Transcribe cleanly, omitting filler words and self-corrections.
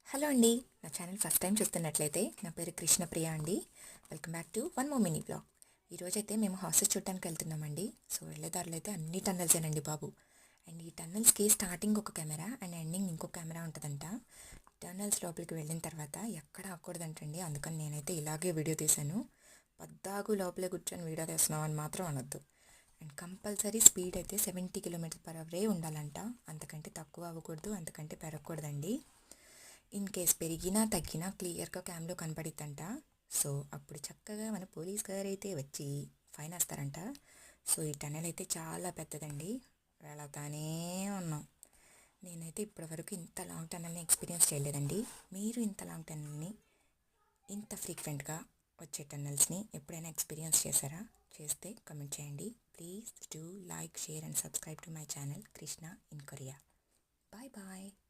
Hello అండి. నా channel first time చూస్తున్నట్లయితే నా పేరు కృష్ణప్రియ అండి. Welcome back to one more mini blog. ఈరోజైతే మేము హౌసెస్ చూడటానికి వెళ్తున్నామండి. సో వెళ్ళే దారిలో అయితే అన్ని టన్నల్సేనండి బాబు. అండ్ ఈ టన్నల్స్కి స్టార్టింగ్ ఒక కెమెరా అండ్ ఎండింగ్ ఇంకో కెమెరా ఉంటుందంట. టన్నల్స్ లోపలికి వెళ్ళిన తర్వాత ఎక్కడ ఆకూడదంటండి. అందుకని నేనైతే ఇలాగే వీడియో తీశాను. పద్దాగు లోపలే కూర్చొని వీడియో తీస్తున్నాం అని మాత్రం అనొద్దు. అండ్ కంపల్సరీ స్పీడ్ అయితే 70 km/h ఉండాలంట. అంతకంటే తక్కువ అవ్వకూడదు, అంతకంటే పెరగకూడదండి. ఇన్ కేస్ పెరిగినా తగ్గినా క్లియర్గా క్యామ్లో కనపడిద్దంట. సో అప్పుడు చక్కగా మన పోలీస్ గారు అయితే వచ్చి ఫైన్ వేస్తారంట. సో ఈ టన్నెల్ అయితే చాలా పెద్దదండి. వెళతానే ఉన్నాం. నేనైతే ఇప్పటివరకు ఇంత లాంగ్ టన్నెల్ని ఎక్స్పీరియన్స్ చేయలేదండి. మీరు ఇంత లాంగ్ టన్నెల్ని, ఇంత ఫ్రీక్వెంట్గా వచ్చే టన్నెల్స్ని ఎప్పుడైనా ఎక్స్పీరియన్స్ చేశారా? చేస్తే కమెంట్ చేయండి. Please do like, share and subscribe to my channel Krishna in Korea. Bye bye.